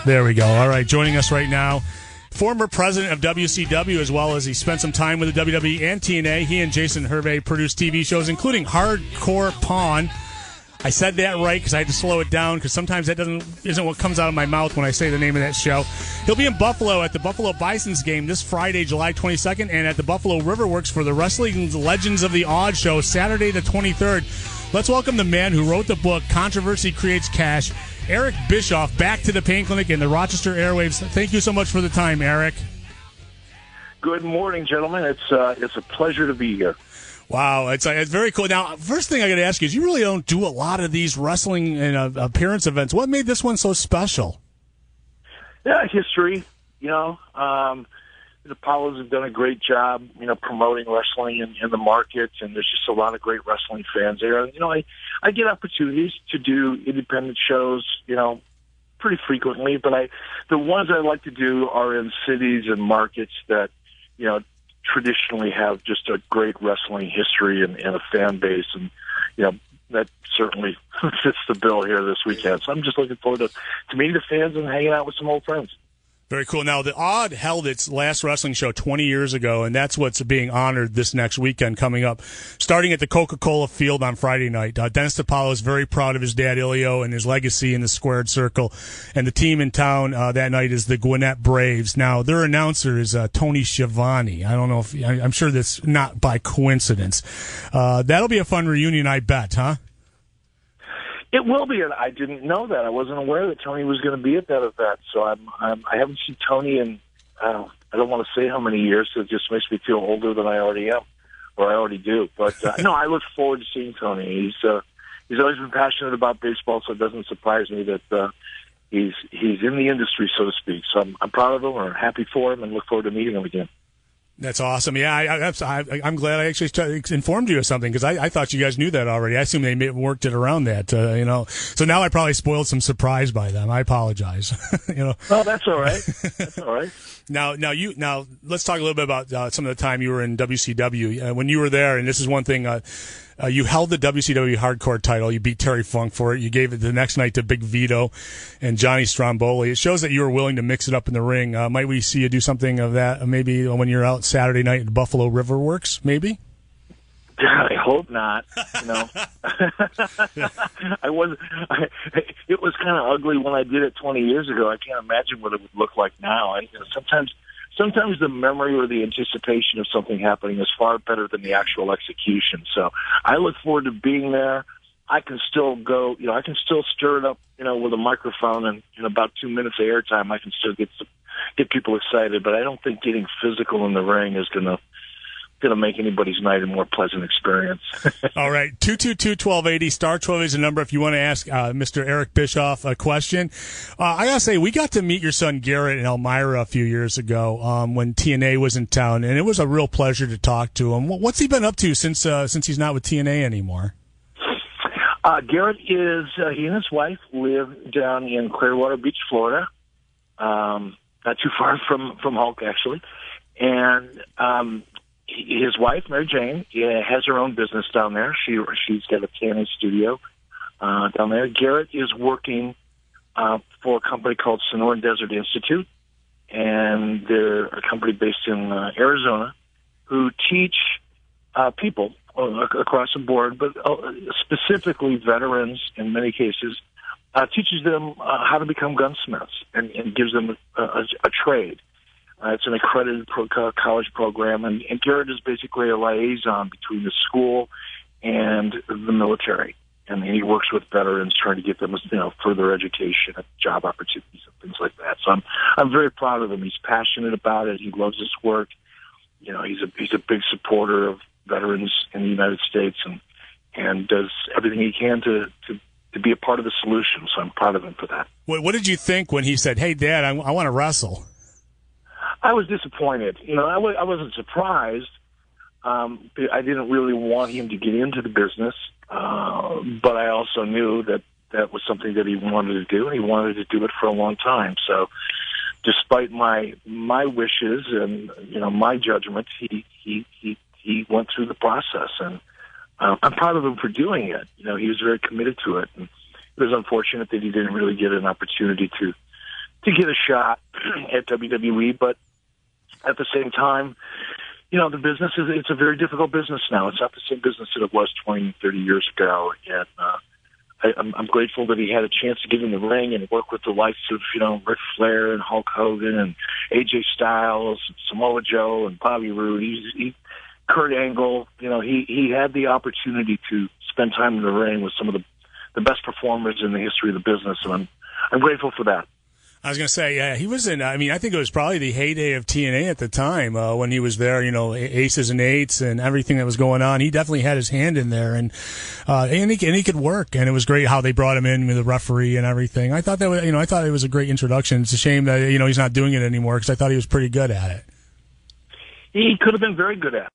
There we go. All right, joining us right now, former president of WCW, as well as he spent some time with the WWE and TNA. He and Jason Hervey produced TV shows, including Hardcore Pawn. I said that right because I had to slow it down because sometimes that isn't what comes out of my mouth when I say the name of that show. He'll be in Buffalo at the Buffalo Bison's game this Friday, July 22nd, and at the Buffalo Riverworks for the Wrestling Legends of the Odd show Saturday the 23rd. Let's welcome the man who wrote the book, Controversy Creates Cash, Eric Bischoff, back to the Pain Clinic and the Rochester airwaves. Thank you so much for the time, Eric. Good morning, gentlemen. It's a pleasure to be here. Wow, it's very cool. Now, first thing I got to ask you is you really don't do a lot of these wrestling and appearance events. What made this one so special? Yeah, history. The Apollos have done a great job, promoting wrestling in the market, and there's just a lot of great wrestling fans there. I get opportunities to do independent shows, pretty frequently, but the ones I like to do are in cities and markets that, traditionally have just a great wrestling history and a fan base, and that certainly fits the bill here this weekend. So I'm just looking forward to meeting the fans and hanging out with some old friends. Very cool. Now, the Odd held its last wrestling show 20 years ago, and that's what's being honored this next weekend coming up, starting at the Coca-Cola Field on Friday night. Dennis DiPaolo is very proud of his dad, Ilio, and his legacy in the squared circle. And the team in town that night is the Gwinnett Braves. Now, their announcer is Tony Schiavone. I don't know if I'm sure that's not by coincidence. That'll be a fun reunion, I bet, huh? It will be. I didn't know that. I wasn't aware that Tony was going to be at that event. So I haven't seen Tony in, I don't want to say how many years, so it just makes me feel older than I already am, or I already do. But no, I look forward to seeing Tony. He's always been passionate about baseball, so it doesn't surprise me that he's in the industry, so to speak. So I'm proud of him, or happy for him, and look forward to meeting him again. That's awesome. Yeah, I'm glad I actually informed you of something because I thought you guys knew that already. I assume they worked it around that, So now I probably spoiled some surprise by them. I apologize. Well, that's all right. That's all right. Now let's talk a little bit about some of the time you were in WCW. When you were there, and this is one thing, you held the WCW Hardcore title. You beat Terry Funk for it. You gave it the next night to Big Vito and Johnny Stromboli. It shows that you were willing to mix it up in the ring. Might we see you do something of that maybe when you're out Saturday night at Buffalo Riverworks, maybe? I hope not. It was kind of ugly when I did it 20 years ago. I can't imagine what it would look like now. And sometimes the memory or the anticipation of something happening is far better than the actual execution. So I look forward to being there. I can still go, I can still stir it up, with a microphone, and in about 2 minutes of airtime, I can still get people excited. But I don't think getting physical in the ring is going to make anybody's night a more pleasant experience. All right, 222-1280, star 12 is the number if you want to ask Mr. Eric Bischoff a question. I got to say, we got to meet your son Garrett in Elmira a few years ago when TNA was in town, and it was a real pleasure to talk to him. What's he been up to since he's not with TNA anymore? Garrett he and his wife live down in Clearwater Beach, Florida, not too far from Hulk, actually. And his wife, Mary Jane, has her own business down there. She's got a tanning studio down there. Garrett is working for a company called Sonoran Desert Institute, and they're a company based in Arizona who teach people across the board, but specifically veterans in many cases, teaches them how to become gunsmiths and gives them a trade. It's an accredited college program, and Garrett is basically a liaison between the school and the military. And he works with veterans, trying to get them, further education and job opportunities and things like that. So I'm very proud of him. He's passionate about it. He loves his work. He's a big supporter of veterans in the United States, and does everything he can to be a part of the solution. So I'm proud of him for that. What did you think when he said, "Hey, Dad, I want to wrestle"? I was disappointed. I wasn't surprised. I didn't really want him to get into the business, but I also knew that was something that he wanted to do, and he wanted to do it for a long time. So, despite my wishes and my judgment, he went through the process, and I'm proud of him for doing it. He was very committed to it, and it was unfortunate that he didn't really get an opportunity to to get a shot at WWE. But at the same time, the business it's a very difficult business now. It's not the same business that it was 20, 30 years ago. And I'm grateful that he had a chance to get in the ring and work with the likes of, Ric Flair and Hulk Hogan and AJ Styles, Samoa Joe and Bobby Roode. Kurt Angle, he had the opportunity to spend time in the ring with some of the best performers in the history of the business, and I'm grateful for that. I was going to say, yeah, he was in, I think it was probably the heyday of TNA at the time when he was there, aces and eights and everything that was going on. He definitely had his hand in there, and he could work, and it was great how they brought him in with the referee and everything. I thought I thought it was a great introduction. It's a shame that, he's not doing it anymore, because I thought he was pretty good at it. He could have been very good at it.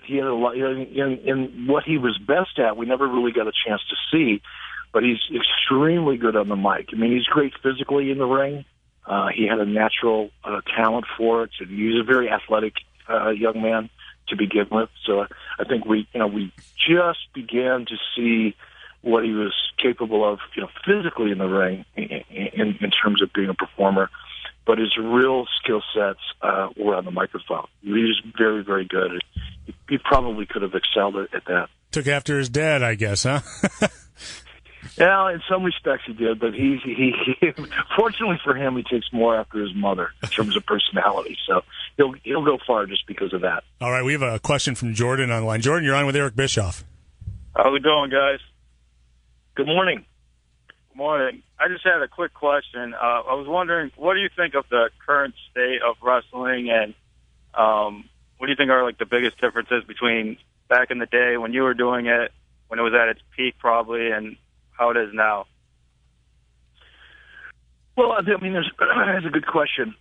He had a lot, in what he was best at, we never really got a chance to see, but he's extremely good on the mic. He's great physically in the ring. He had a natural talent for it, and he's a very athletic young man to begin with. So I think we just began to see what he was capable of, physically in the ring in terms of being a performer. But his real skill sets were on the microphone. He was very, very good. He probably could have excelled at that. Took after his dad, I guess, huh? Yeah, in some respects he did, but he fortunately for him, he takes more after his mother in terms of personality. So he'll go far just because of that. All right, we have a question from Jordan online. Jordan, you're on with Eric Bischoff. How we doing, guys? Good morning. Good morning. I just had a quick question. I was wondering, what do you think of the current state of wrestling, and what do you think are the biggest differences between back in the day when you were doing it, when it was at its peak probably, and how it is now? Well, that's a good question.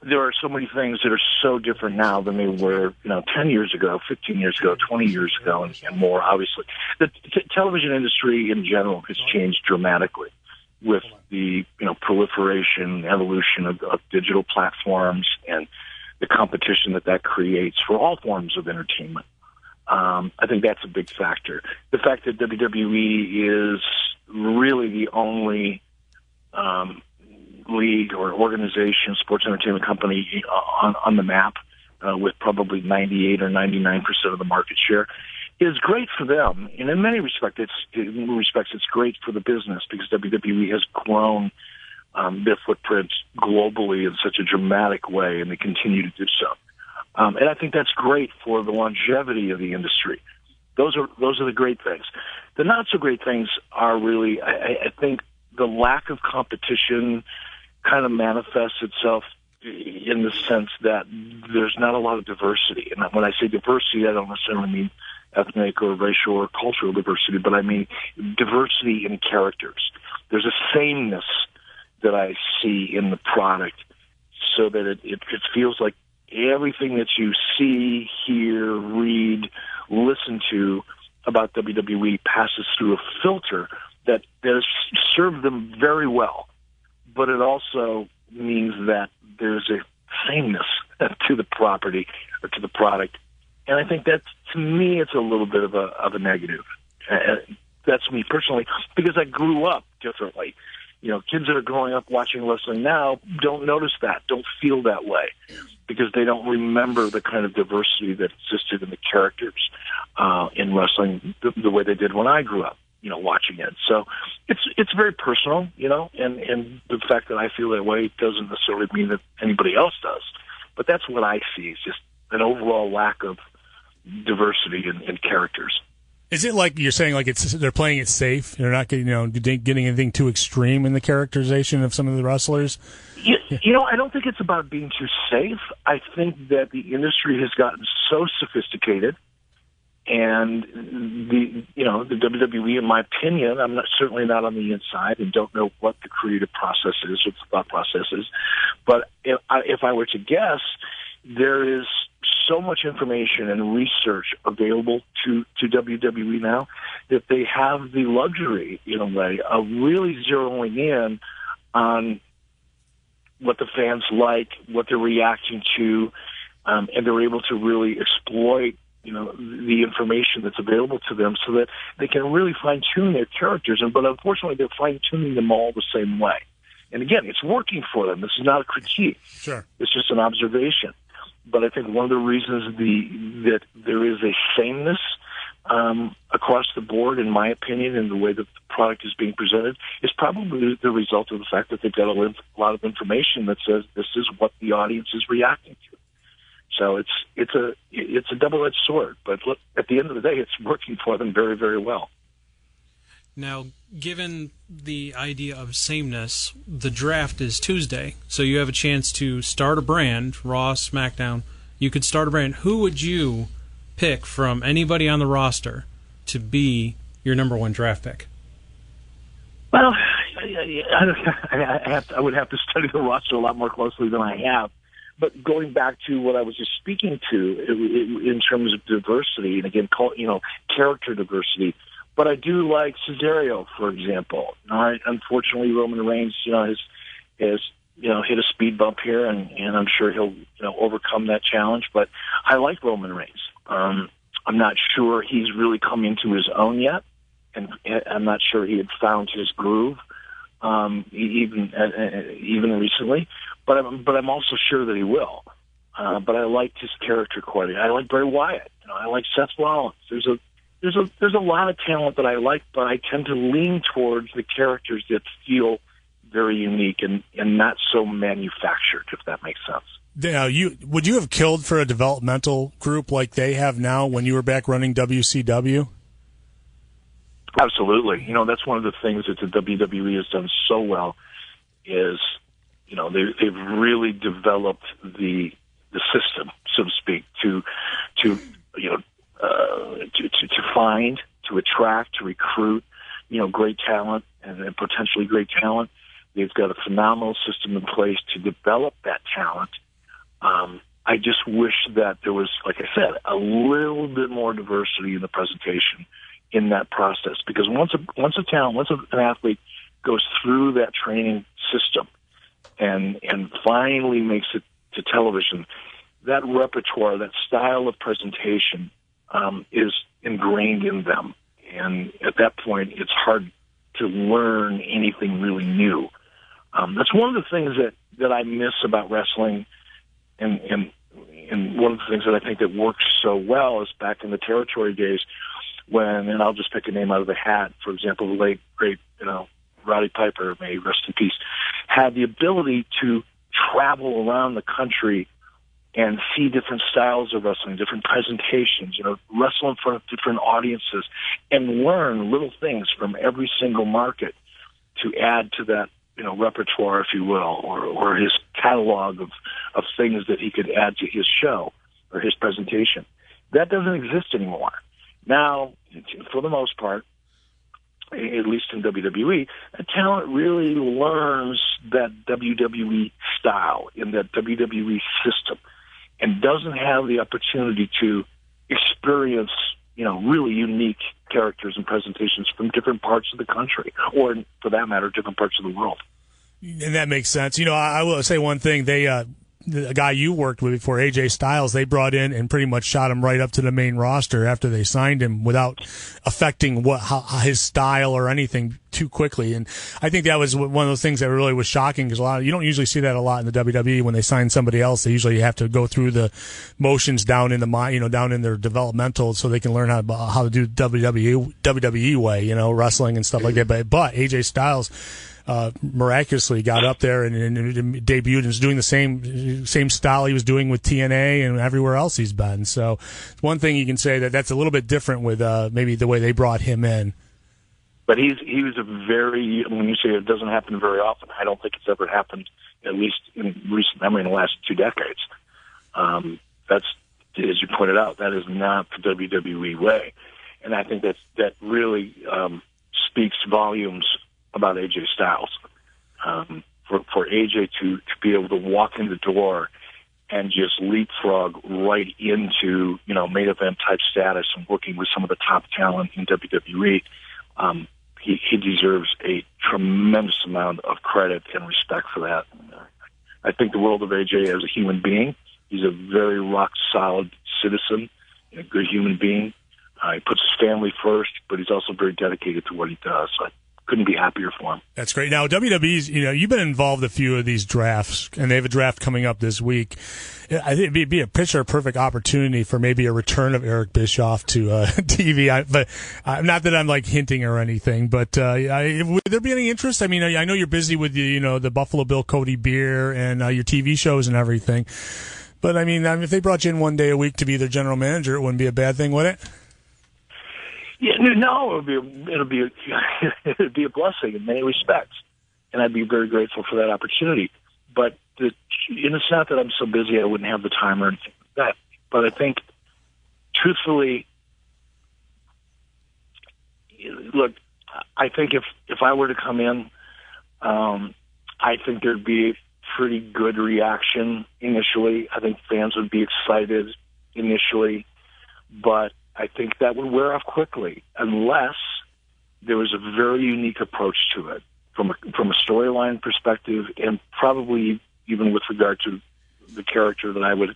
There are so many things that are so different now than they were, 10 years ago, 15 years ago, 20 years ago, and more, obviously. The television industry in general has changed dramatically with the, proliferation, evolution of digital platforms and the competition that creates for all forms of entertainment. I think that's a big factor. The fact that WWE is really the only league or organization, sports entertainment company on the map with probably 98 or 99% of the market share is great for them. And in many respects, it's great for the business because WWE has grown their footprint globally in such a dramatic way, and they continue to do so. And I think that's great for the longevity of the industry. Those are the great things. The not so great things are really, I think, the lack of competition kind of manifests itself in the sense that there's not a lot of diversity. And when I say diversity, I don't necessarily mean ethnic or racial or cultural diversity, but I mean diversity in characters. There's a sameness that I see in the product so that it feels like everything that you see, hear, read, listen to about WWE passes through a filter that has served them very well. But it also means that there's a sameness to the property or to the product. And I think that, to me, it's a little bit of a negative. That's me personally, because I grew up differently. Kids that are growing up watching wrestling now don't notice that, don't feel that way, because they don't remember the kind of diversity that existed in the characters in wrestling the way they did when I grew up, watching it. So it's very personal, and the fact that I feel that way doesn't necessarily mean that anybody else does. But that's what I see, is just an overall lack of diversity in characters. Is it like you're saying, they're playing it safe? They're not getting, getting anything too extreme in the characterization of some of the wrestlers? I don't think it's about being too safe. I think that the industry has gotten so sophisticated, and the WWE, in my opinion, I'm certainly not on the inside and don't know what the creative process is, what the thought process is, but if I were to guess, there is so much information and research available to WWE now that they have the luxury, in a way, of really zeroing in on what the fans like, what they're reacting to, and they're able to really exploit, the information that's available to them so that they can really fine-tune their characters. But unfortunately, they're fine-tuning them all the same way. And again, it's working for them. This is not a critique. Sure. It's just an observation. But I think one of the reasons that there is a sameness across the board, in my opinion, in the way that the product is being presented, is probably the result of the fact that they've got a lot of information that says this is what the audience is reacting to. So it's a double-edged sword. But look, at the end of the day, it's working for them very, very well. Now, given the idea of sameness, the draft is Tuesday, so you have a chance to start a brand, Raw, SmackDown. You could start a brand. Who would you pick from anybody on the roster to be your number one draft pick? Well, I would have to study the roster a lot more closely than I have. But going back to what I was just speaking to in terms of diversity, and again, character diversity, but I do like Cesaro, for example. Unfortunately, Roman Reigns, has hit a speed bump here, and I'm sure he'll overcome that challenge. But I like Roman Reigns. I'm not sure he's really come into his own yet, and I'm not sure he had found his groove even recently. But I'm also sure that he will. But I liked his character quality. I like Bray Wyatt. I like Seth Rollins. There's a lot of talent that I like, but I tend to lean towards the characters that feel very unique and not so manufactured, if that makes sense. Would you have killed for a developmental group like they have now when you were back running WCW? Absolutely. That's one of the things that the WWE has done so well is, they've really developed the system, so to speak, to find, to attract, to recruit, great talent and potentially great talent. They've got a phenomenal system in place to develop that talent. I just wish that there was, like I said, a little bit more diversity in the presentation in that process. Because once an athlete goes through that training system and finally makes it to television, that repertoire, that style of presentation is ingrained in them. And at that point, it's hard to learn anything really new. That's one of the things that I miss about wrestling, and one of the things that I think that works so well is back in the territory days when, and I'll just pick a name out of the hat, for example, the late, great, Roddy Piper, may he rest in peace, had the ability to travel around the country and see different styles of wrestling, different presentations, wrestle in front of different audiences, and learn little things from every single market to add to that, repertoire, if you will, or his catalog of things that he could add to his show or his presentation. That doesn't exist anymore. Now, for the most part, at least in WWE, a talent really learns that WWE style in that WWE system and doesn't have the opportunity to experience, really unique characters and presentations from different parts of the country, or for that matter, different parts of the world. And that makes sense. I will say one thing. The guy you worked with before, AJ Styles, they brought in and pretty much shot him right up to the main roster after they signed him without affecting how his style or anything too quickly. And I think that was one of those things that really was shocking because you don't usually see that a lot in the WWE. When they sign somebody else, they usually have to go through the motions down in down in their developmental so they can learn how to do WWE way, wrestling and stuff like that. But AJ Styles miraculously got up there and debuted and was doing the same style he was doing with TNA and everywhere else he's been. So one thing you can say that's a little bit different with maybe the way they brought him in. But he was when you say it doesn't happen very often, I don't think it's ever happened, at least in recent memory, in the last 2 decades. That's, as you pointed out, that is not the WWE way. And I think that really speaks volumes about AJ Styles. For AJ to be able to walk in the door and just leapfrog right into, main event type status and working with some of the top talent in WWE, he deserves a tremendous amount of credit and respect for that. I think the world of AJ as a human being. He's a very rock solid citizen, a good human being. He puts his family first, but he's also very dedicated to what he does. couldn't be happier for him. That's great. Now, WWE's, you've been involved in a few of these drafts, and they have a draft coming up this week. I think it'd be a perfect opportunity for maybe a return of Eric Bischoff to TV. But not that I'm like hinting or anything, but would there be any interest? I mean, I know you're busy with the Buffalo Bill Cody beer and your TV shows and everything. But I mean, if they brought you in one day a week to be their general manager, it wouldn't be a bad thing, would it? Yeah, no, it'll be a blessing in many respects, and I'd be very grateful for that opportunity. But it's not that I'm so busy I wouldn't have the time or anything like that. But I think, truthfully, look, I think if I were to come in, I think there'd be a pretty good reaction initially. I think fans would be excited initially, but I think that would wear off quickly unless there was a very unique approach to it from a storyline perspective, and probably even with regard to the character that I would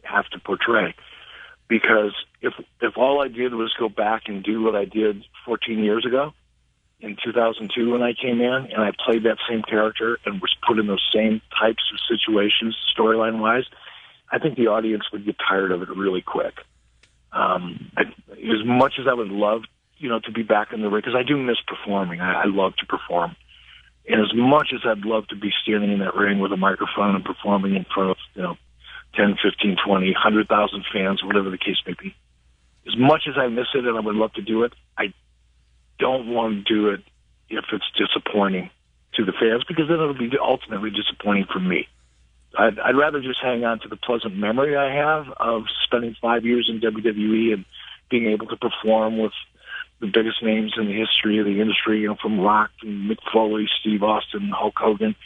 have to portray. Because if all I did was go back and do what I did 14 years ago, in 2002 when I came in, and I played that same character and was put in those same types of situations storyline-wise, I think the audience would get tired of it really quick. As much as I would love, to be back in the ring, because I do miss performing. I love to perform. And as much as I'd love to be standing in that ring with a microphone and performing in front of, 10, 15, 20, 100,000 fans, whatever the case may be, as much as I miss it and I would love to do it, I don't want to do it if it's disappointing to the fans, because then it'll be ultimately disappointing for me. I'd rather just hang on to the pleasant memory I have of spending 5 years in WWE and being able to perform with the biggest names in the history of the industry, from Rock and Mick Foley, Steve Austin, Hulk Hogan,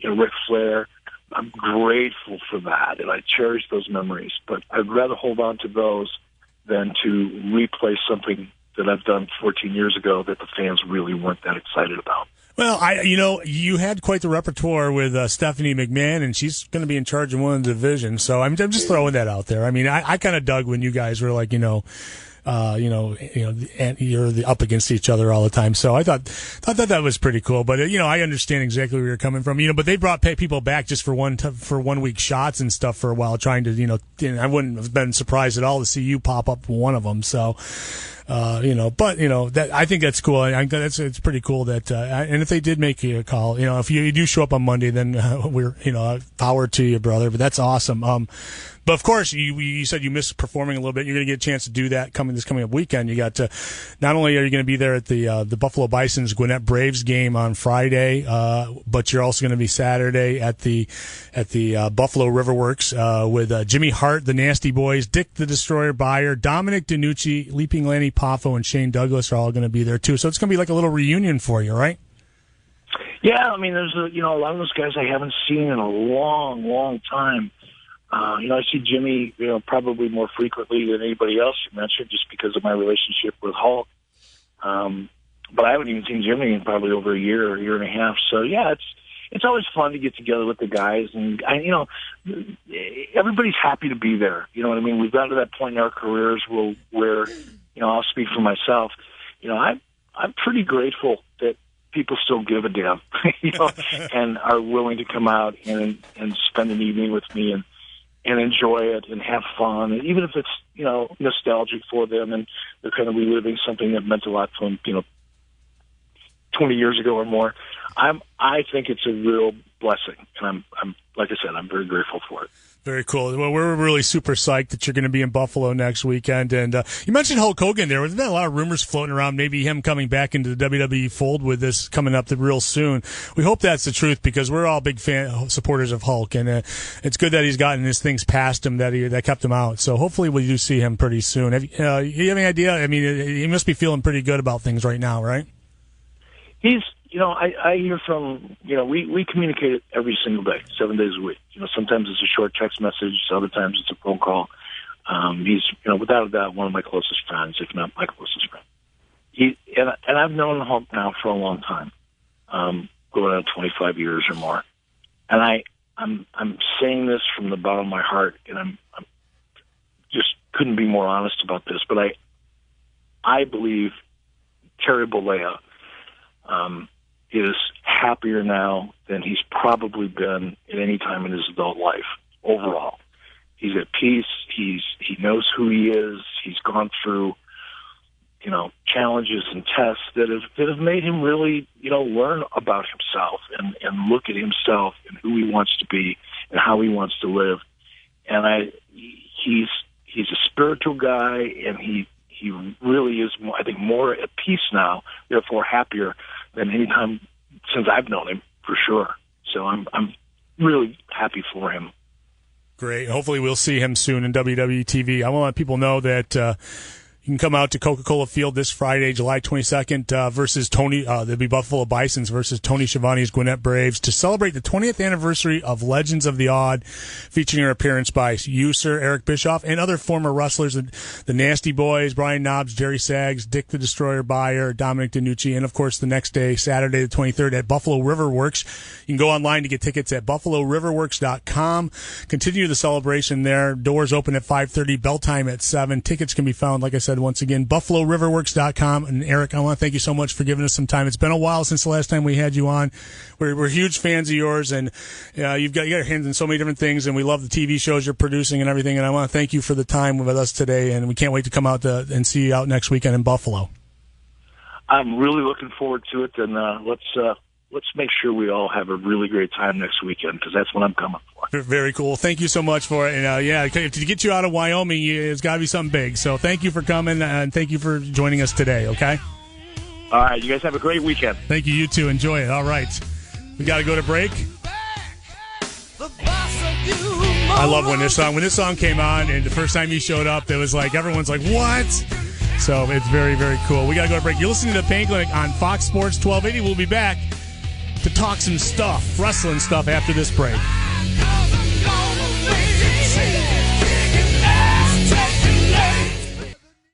Ric Flair. I'm grateful for that, and I cherish those memories. But I'd rather hold on to those than to replay something that I've done 14 years ago that the fans really weren't that excited about. Well, you had quite the repertoire with Stephanie McMahon, and she's going to be in charge of one of the divisions. So I'm just throwing that out there. I mean, I kind of dug when you guys were like, and you're up against each other all the time. So I thought that was pretty cool. But I understand exactly where you're coming from. But they brought people back just for 1 week shots and stuff for a while, trying to I wouldn't have been surprised at all to see you pop up one of them. So. That I think that's cool. It's pretty cool that, and if they did make you a call, if you do show up on Monday, then we're, power to you, brother. But that's awesome. But of course, you said you missed performing a little bit. You're going to get a chance to do that this coming up weekend. You got to, not only are you going to be there at the Buffalo Bison's Gwinnett Braves game on Friday, but you're also going to be Saturday at the Buffalo Riverworks with Jimmy Hart, the Nasty Boys, Dick the Destroyer Beyer, Dominic DiNucci, Leaping Lanny Poffo, and Shane Douglas are all going to be there too. So it's going to be like a little reunion for you, right? Yeah, I mean, there's a lot of those guys I haven't seen in a long, long time. I see Jimmy, probably more frequently than anybody else you mentioned, just because of my relationship with Hulk. But I haven't even seen Jimmy in probably over a year or a year and a half. So yeah, it's always fun to get together with the guys, and everybody's happy to be there. You know what I mean? We've gotten to that point in our careers where I'll speak for myself. I'm pretty grateful that people still give a damn, and are willing to come out and spend an evening with me and enjoy it and have fun, and even if it's nostalgic for them and they're kind of reliving something that meant a lot to them 20 years ago or more. I think it's a real blessing, and I'm like I said, I'm very grateful for it. Very cool. Well, we're really super psyched that you're going to be in Buffalo next weekend. And you mentioned Hulk Hogan there. There's been a lot of rumors floating around, maybe him coming back into the WWE fold with this coming up real soon. We hope that's the truth, because we're all big supporters of Hulk, and it's good that he's gotten his things past him that kept him out. So hopefully we do see him pretty soon. You have any idea? I mean, he must be feeling pretty good about things right now, right? He's, I hear from, we communicate every single day, 7 days a week. Sometimes it's a short text message, other times it's a phone call. He's, without a doubt, one of my closest friends, if not my closest friend. And I've known Hulk now for a long time, going on 25 years or more. And I'm saying this from the bottom of my heart, and I'm just couldn't be more honest about this, but I believe Terry Bollea, is happier now than he's probably been at any time in his adult life overall. He's at peace. He knows who he is. He's gone through, challenges and tests that have made him really, learn about himself and look at himself and who he wants to be and how he wants to live. And he's a spiritual guy, and he really is, I think, more at peace now, therefore happier than any time since I've known him, for sure. So I'm really happy for him. Great. Hopefully we'll see him soon in WWE TV. I want to let people know that you can come out to Coca-Cola Field this Friday, July 22nd, versus Tony. There'll be Buffalo Bisons versus Tony Schiavone's Gwinnett Braves to celebrate the 20th anniversary of Legends of the Odd, featuring an appearance by you, Sir Eric Bischoff, and other former wrestlers, the Nasty Boys, Brian Knobbs, Jerry Saggs, Dick the Destroyer Beyer, Dominic DiNucci, and of course the next day, Saturday the 23rd, at Buffalo River Works. You can go online to get tickets at buffaloriverworks.com. Continue the celebration there. Doors open at 5:30, bell time at 7. Tickets can be found, like I said, once again, buffaloriverworks.com. And Eric, I want to thank you so much for giving us some time. It's been a while since the last time we had you on. We're huge fans of yours, and you got your hands in so many different things, and we love the TV shows you're producing and everything. And I want to thank you for the time with us today, and we can't wait to come out and see you out next weekend in Buffalo. I'm really looking forward to it, and let's make sure we all have a really great time next weekend, because that's what I'm coming for. Very cool. Thank you so much for it. And to get you out of Wyoming, it's got to be something big. So thank you for coming, and thank you for joining us today, okay? All right. You guys have a great weekend. Thank you. You too. Enjoy it. All right. We got to go to break. I love when this song came on, and the first time he showed up, it was like, everyone's like, what? So it's very, very cool. We got to go to break. You're listening to the Pain Clinic on Fox Sports 1280. We'll be back to talk some stuff, wrestling stuff, after this break.